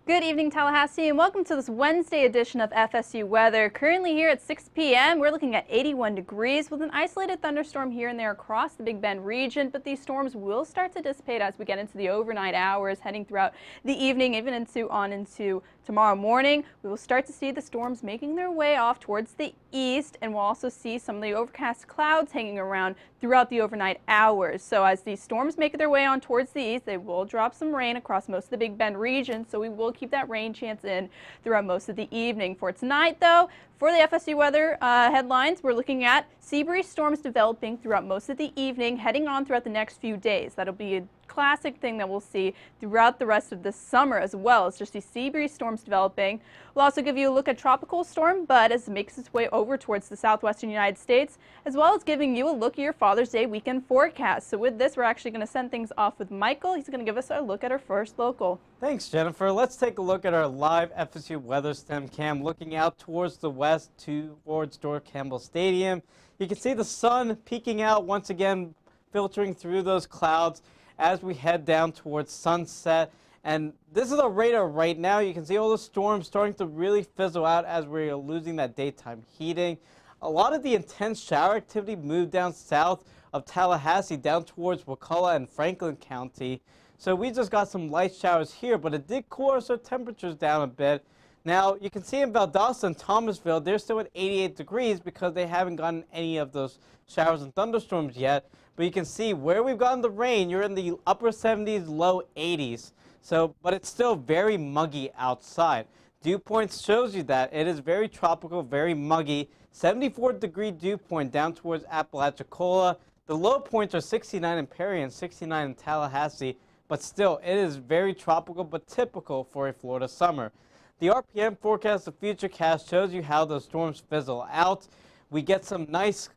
Good evening, Tallahassee, and welcome to this Wednesday edition of FSU Weather. Currently here at 6 p.m., we're looking at 81 degrees with an isolated thunderstorm here and there across the Big Bend region, but these storms will start to dissipate as we get into the overnight hours, heading throughout the evening, even into tomorrow morning. We will start to see the storms making their way off towards the east, and we'll also see some of the overcast clouds hanging around throughout the overnight hours. So as these storms make their way on towards the east, they will drop some rain across most of the Big Bend region, so we will keep that rain chance in throughout most of the evening. For tonight, though, for the FSU weather headlines, we're looking at sea breeze storms developing throughout most of the evening, heading on throughout the next few days. That'll be a classic thing that we'll see throughout the rest of the summer as well. It's just these sea breeze storms developing. We'll also give you a look at tropical storm Bud as it makes its way over towards the southwestern United States, as well as giving you a look at your Father's Day weekend forecast. So with this, we're actually going to send things off with Michael. He's going to give us a look at our first local. Thanks, Jennifer. Let's take a look at our live FSU weather stem cam looking out towards the west towards Door Campbell Stadium. You can see the sun peeking out once again, filtering through those clouds as we head down towards sunset. And this is a radar right now. You can see all the storms starting to really fizzle out as we're losing that daytime heating. A lot of the intense shower activity moved down south of Tallahassee down towards Wakulla and Franklin County. So we just got some light showers here, but it did cool our temperatures down a bit. Now, you can see in Valdosta and Thomasville, they're still at 88 degrees because they haven't gotten any of those showers and thunderstorms yet. But you can see where we've gotten the rain, you're in the upper 70s, low 80s. So, but it's still very muggy outside. Dew point shows you that it is very tropical, very muggy. 74-degree dew point down towards Apalachicola. The low points are 69 in Perry and 69 in Tallahassee. But still, it is very tropical but typical for a Florida summer. The RPM forecast, the Futurecast, shows you how the storms fizzle out. We get some nice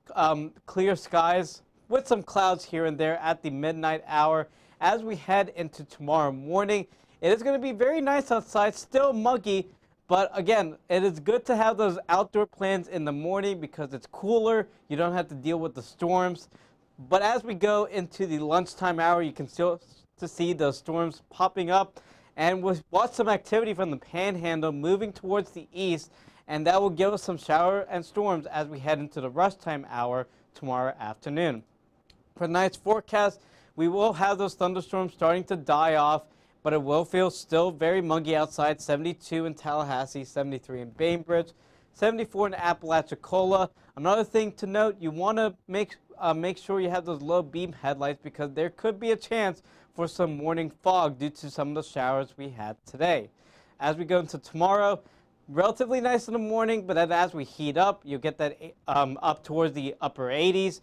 clear skies with some clouds here and there at the midnight hour. As we head into tomorrow morning, it is going to be very nice outside, still muggy, but again, it is good to have those outdoor plans in the morning because it's cooler. You don't have to deal with the storms. But as we go into the lunchtime hour, you can still see those storms popping up, and we'll watch some activity from the Panhandle moving towards the east, and that will give us some shower and storms as we head into the rush time hour tomorrow afternoon. For tonight's forecast, we will have those thunderstorms starting to die off, but it will feel still very muggy outside. 72 in Tallahassee, 73 in Bainbridge, 74 in Apalachicola. Another thing to note, you want to make sure you have those low beam headlights because there could be a chance for some morning fog due to some of the showers we had today. As we go into tomorrow, relatively nice in the morning, but then as we heat up, you'll get that up towards the upper 80s.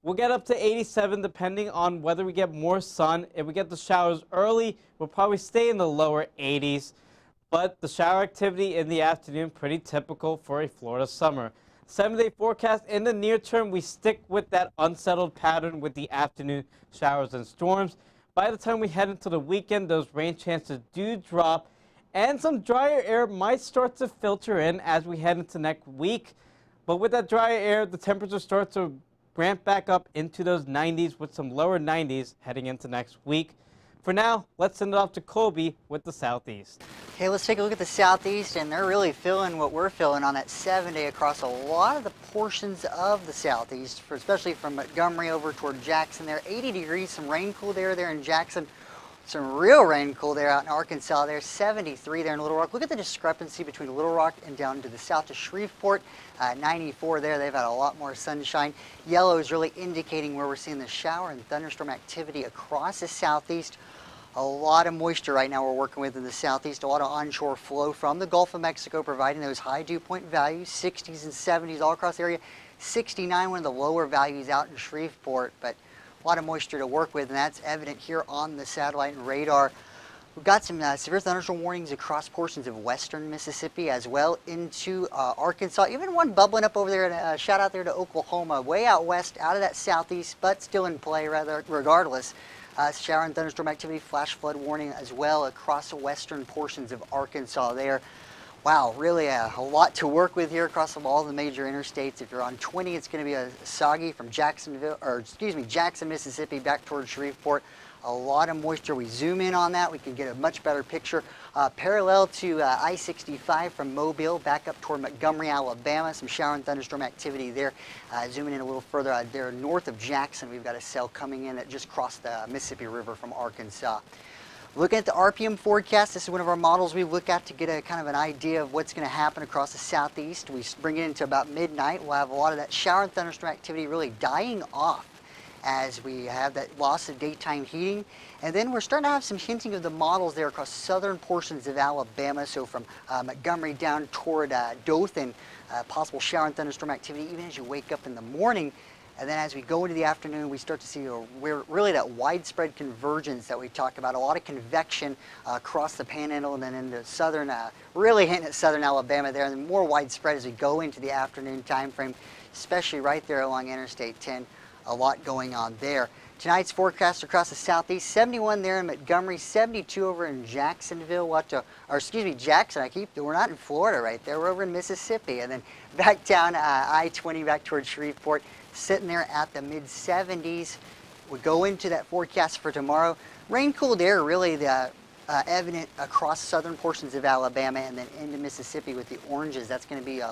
We'll get up to 87 depending on whether we get more sun. If we get the showers early, we'll probably stay in the lower 80s. But the shower activity in the afternoon, pretty typical for a Florida summer. 7-day forecast, in the near term, we stick with that unsettled pattern with the afternoon showers and storms. By the time we head into the weekend, those rain chances do drop, and some drier air might start to filter in as we head into next week. But with that drier air, the temperature starts to ramp back up into those 90s with some lower 90s heading into next week. For now, let's send it off to Colby with the Southeast. Okay, let's take a look at the Southeast, and they're really feeling what we're feeling on that 7-day across a lot of the portions of the Southeast, especially from Montgomery over toward Jackson there. 80 degrees, some rain cool there in Jackson. Some real rain cool there out in Arkansas there, 73 there in Little Rock. Look at the discrepancy between Little Rock and down to the south to Shreveport. 94 there, they've had a lot more sunshine. Yellow is really indicating where we're seeing the shower and thunderstorm activity across the Southeast. A lot of moisture right now we're working with in the Southeast, a lot of onshore flow from the Gulf of Mexico providing those high dew point values, 60s and 70s all across the area. 69, one of the lower values out in Shreveport, but a lot of moisture to work with, and that's evident here on the satellite and radar. We've got some severe thunderstorm warnings across portions of western Mississippi as well into Arkansas. Even one bubbling up over there, and shout out there to Oklahoma, way out west, out of that southeast, but still in play regardless. Shower and thunderstorm activity, flash flood warning as well across the western portions of Arkansas there. Wow, really a lot to work with here across all the major interstates. If you're on 20, it's going to be soggy from Jackson, Mississippi, back towards Shreveport. A lot of moisture. We zoom in on that, we can get a much better picture. Parallel to I-65 from Mobile, back up toward Montgomery, Alabama. Some shower and thunderstorm activity there. Zooming in a little further there north of Jackson, we've got a cell coming in that just crossed the Mississippi River from Arkansas. Looking at the RPM forecast, this is one of our models we look at to get a kind of an idea of what's going to happen across the southeast. We bring it into about midnight. We'll have a lot of that shower and thunderstorm activity really dying off as we have that loss of daytime heating. And then we're starting to have some hinting of the models there across southern portions of Alabama, so from Montgomery down toward Dothan, possible shower and thunderstorm activity even as you wake up in the morning. And then as we go into the afternoon, we start to see really that widespread convergence that we talk about. A lot of convection across the panhandle and then into southern, really hitting at southern Alabama there, and then more widespread as we go into the afternoon time frame, especially right there along Interstate 10. A lot going on there. Tonight's forecast across the southeast, 71 there in Montgomery, 72 over in Jacksonville. Jackson. We're not in Florida right there. We're over in Mississippi. And then back down I-20 back towards Shreveport, sitting there at the mid-70s. We go into that forecast for tomorrow. Rain cooled air really evident across southern portions of Alabama and then into Mississippi with the oranges. That's going to be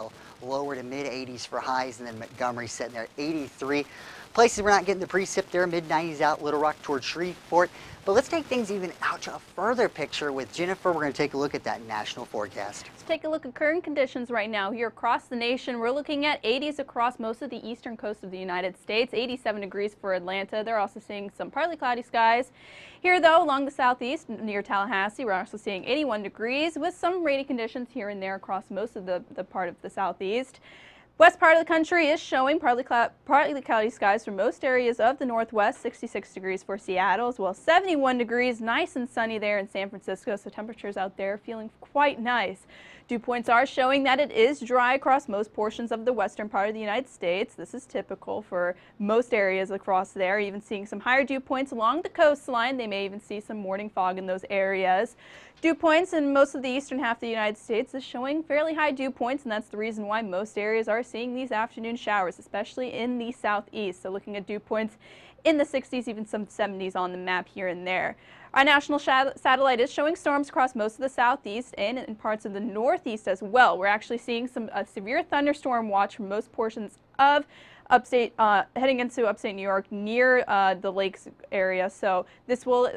lower to mid-80s for highs, and then Montgomery sitting there at 83. Places we're not getting the precip there, mid-90s out Little Rock towards Shreveport. But let's take things even out to a further picture with Jennifer. We're going to take a look at that national forecast. Let's take a look at current conditions right now here across the nation. We're looking at 80s across most of the eastern coast of the United States, 87 degrees for Atlanta. They're also seeing some partly cloudy skies. Here, though, along the southeast near Tallahassee, we're also seeing 81 degrees with some rainy conditions here and there across most of the part of the southeast. West part of the country is showing partly cloudy skies for most areas of the northwest, 66 degrees for Seattle, as well as 71 degrees, nice and sunny there in San Francisco, so temperatures out there feeling quite nice. Dew points are showing that it is dry across most portions of the western part of the United States. This is typical for most areas across there, even seeing some higher dew points along the coastline. They may even see some morning fog in those areas. Dew points in most of the eastern half of the United States is showing fairly high dew points, and that's the reason why most areas are seeing these afternoon showers, especially in the southeast. So looking at dew points in the 60s, even some 70s on the map here and there. Our national satellite is showing storms across most of the southeast and in parts of the northeast as well. We're actually seeing some severe thunderstorm watch for most portions of upstate, heading into upstate New York near the lakes area. So this will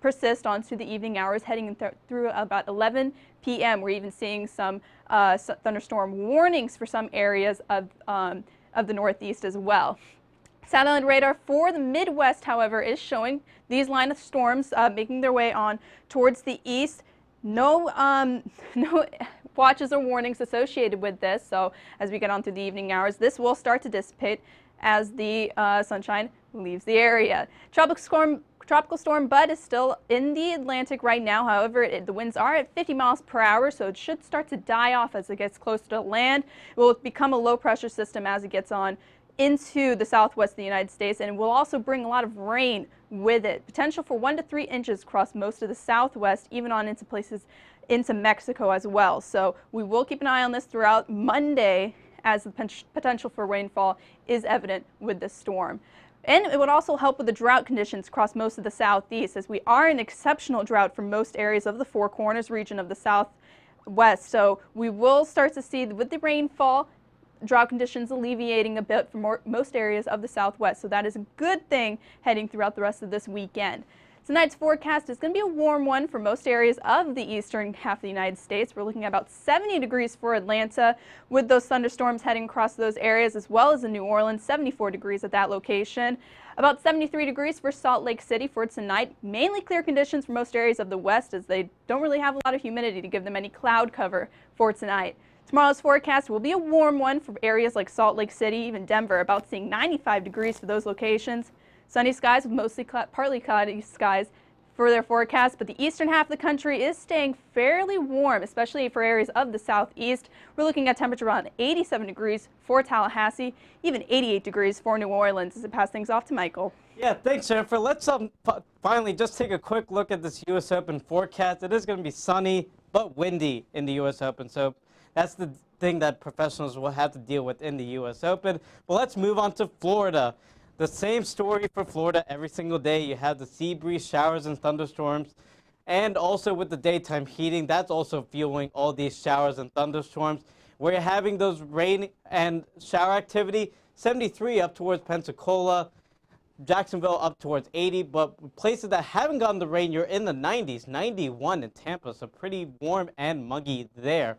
persist on to the evening hours, heading through about 11 p.m. We're even seeing some thunderstorm warnings for some areas of the northeast as well. Satellite radar for the Midwest, however, is showing these line of storms making their way on towards the east. No watches or warnings associated with this, so as we get on through the evening hours, this will start to dissipate as the sunshine leaves the area. Tropical storm Bud is still in the Atlantic right now. However, the winds are at 50 miles per hour, so it should start to die off as it gets closer to land. It will become a low pressure system as it gets on into the southwest of the United States, and it will also bring a lot of rain with it. Potential for 1 to 3 inches across most of the southwest, even on into places into Mexico as well. So we will keep an eye on this throughout Monday as the potential for rainfall is evident with this storm. And it would also help with the drought conditions across most of the southeast, as we are in exceptional drought for most areas of the Four Corners region of the southwest. So we will start to see with the rainfall, drought conditions alleviating a bit for most areas of the southwest. So that is a good thing heading throughout the rest of this weekend. Tonight's forecast is going to be a warm one for most areas of the eastern half of the United States. We're looking at about 70 degrees for Atlanta with those thunderstorms heading across those areas, as well as in New Orleans, 74 degrees at that location. About 73 degrees for Salt Lake City for tonight. Mainly clear conditions for most areas of the west, as they don't really have a lot of humidity to give them any cloud cover for tonight. Tomorrow's forecast will be a warm one for areas like Salt Lake City, even Denver, about seeing 95 degrees for those locations. Sunny skies with mostly partly cloudy skies for their forecast, but the eastern half of the country is staying fairly warm, especially for areas of the southeast. We're looking at temperature around 87 degrees for Tallahassee, even 88 degrees for New Orleans. As I pass things off to Michael. Yeah, thanks, Jennifer. Let's finally just take a quick look at this U.S. Open forecast. It is going to be sunny, but windy in the U.S. Open. So that's the thing that professionals will have to deal with in the U.S. Open. But let's move on to Florida. The same story for Florida every single day. You have the sea breeze, showers, and thunderstorms. And also with the daytime heating, that's also fueling all these showers and thunderstorms. Where you're having those rain and shower activity, 73 up towards Pensacola, Jacksonville up towards 80, but places that haven't gotten the rain, you're in the 90s, 91 in Tampa, so pretty warm and muggy there.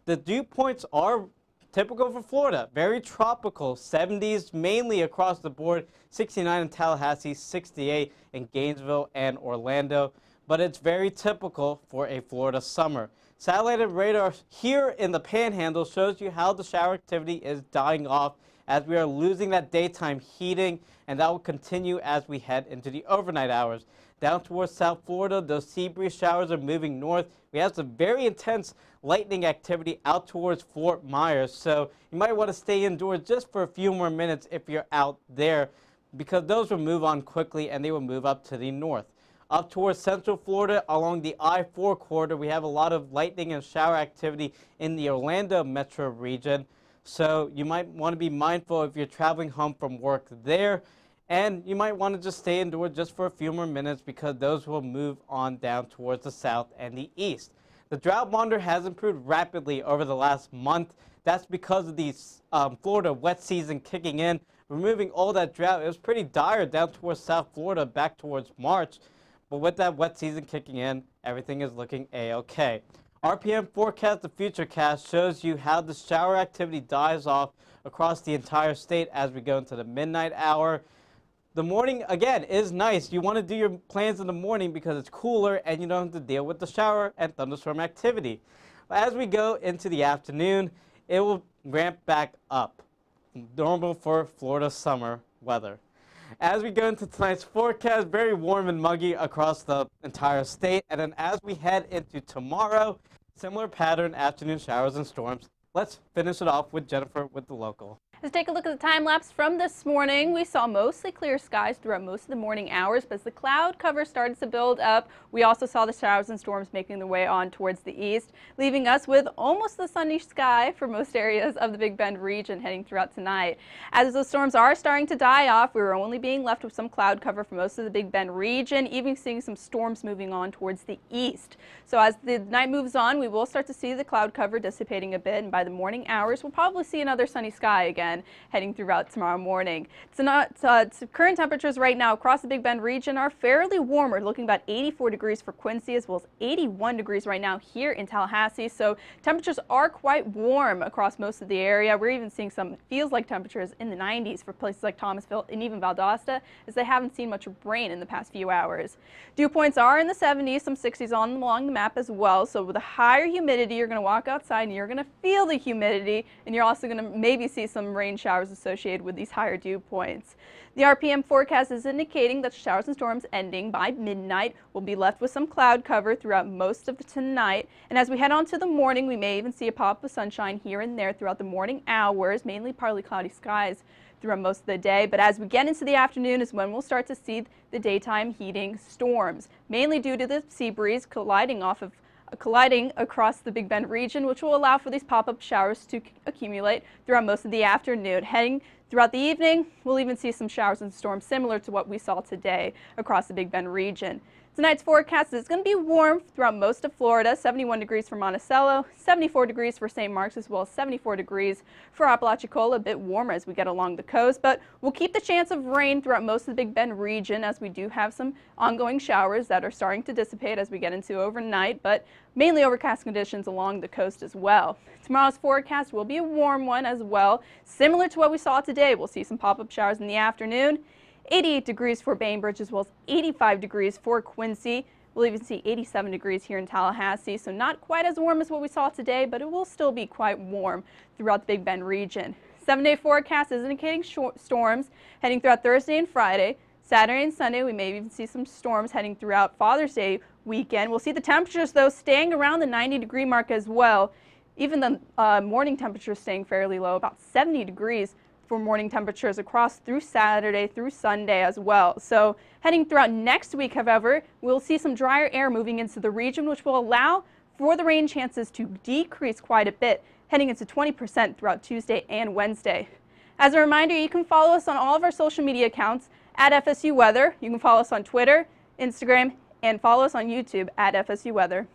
The dew points are typical for Florida, very tropical, 70s mainly across the board, 69 in Tallahassee, 68 in Gainesville and Orlando, but it's very typical for a Florida summer. Satellite radar here in the Panhandle shows you how the shower activity is dying off as we are losing that daytime heating, and that will continue as we head into the overnight hours. Down towards South Florida, those sea breeze showers are moving north. We have some very intense lightning activity out towards Fort Myers, so you might want to stay indoors just for a few more minutes if you're out there, because those will move on quickly and they will move up to the north. Up towards Central Florida along the I-4 corridor, we have a lot of lightning and shower activity in the Orlando metro region. So you might want to be mindful if you're traveling home from work there. And you might want to just stay indoors just for a few more minutes because those will move on down towards the south and the east. The drought monitor has improved rapidly over the last month. That's because of the Florida wet season kicking in, removing all that drought. It was pretty dire down towards South Florida back towards March. But with that wet season kicking in, everything is looking a-okay. RPM forecast, the futurecast, shows you how the shower activity dies off across the entire state as we go into the midnight hour. The morning, again, is nice. You want to do your plans in the morning because it's cooler and you don't have to deal with the shower and thunderstorm activity. But as we go into the afternoon, it will ramp back up, normal for Florida summer weather. As we go into tonight's forecast, very warm and muggy across the entire state. And then as we head into tomorrow, similar pattern, afternoon showers and storms. Let's finish it off with Jennifer with the local. Let's take a look at the time lapse from this morning. We saw mostly clear skies throughout most of the morning hours, but as the cloud cover started to build up, we also saw the showers and storms making their way on towards the east, leaving us with almost the sunny sky for most areas of the Big Bend region heading throughout tonight. As those storms are starting to die off, we were only being left with some cloud cover for most of the Big Bend region, even seeing some storms moving on towards the east. So as the night moves on, we will start to see the cloud cover dissipating a bit, and by the morning hours, we'll probably see another sunny sky again heading throughout tomorrow morning. Current temperatures right now across the Big Bend region are fairly warm. We're looking about 84 degrees for Quincy as well as 81 degrees right now here in Tallahassee. So temperatures are quite warm across most of the area. We're even seeing some feels like temperatures in the 90s for places like Thomasville and even Valdosta, as they haven't seen much rain in the past few hours. Dew points are in the 70s, some 60s along the map as well. So with a higher humidity, you're going to walk outside and you're going to feel the humidity, and you're also going to maybe see some rain showers associated with these higher dew points. The RPM forecast is indicating that showers and storms ending by midnight. We'll be left with some cloud cover throughout most of tonight, and as we head on to the morning, we may even see a pop of sunshine here and there throughout the morning hours, mainly partly cloudy skies throughout most of the day. But as we get into the afternoon is when we'll start to see the daytime heating storms, mainly due to the sea breeze colliding across the Big Bend region, which will allow for these pop-up showers to accumulate throughout most of the afternoon. Heading throughout the evening, we'll even see some showers and storms similar to what we saw today across the Big Bend region. Tonight's forecast is going to be warm throughout most of Florida, 71 degrees for Monticello, 74 degrees for St. Mark's, as well as 74 degrees for Apalachicola, a bit warmer as we get along the coast, but we'll keep the chance of rain throughout most of the Big Bend region as we do have some ongoing showers that are starting to dissipate as we get into overnight, but mainly overcast conditions along the coast as well. Tomorrow's forecast will be a warm one as well, similar to what we saw today. We'll see some pop-up showers in the afternoon. 88 degrees for Bainbridge as well as 85 degrees for Quincy. We'll even see 87 degrees here in Tallahassee, so not quite as warm as what we saw today, but it will still be quite warm throughout the Big Bend region. 7-day forecast is indicating storms heading throughout Thursday and Friday. Saturday and Sunday, we may even see some storms heading throughout Father's Day weekend. We'll see the temperatures, though, staying around the 90-degree mark as well. Even the morning temperatures staying fairly low, about 70 degrees for morning temperatures across through Saturday through Sunday as well. So heading throughout next week, however, we'll see some drier air moving into the region, which will allow for the rain chances to decrease quite a bit, heading into 20% throughout Tuesday and Wednesday. As a reminder, you can follow us on all of our social media accounts at FSU Weather. You can follow us on Twitter, Instagram, and follow us on YouTube at FSU Weather.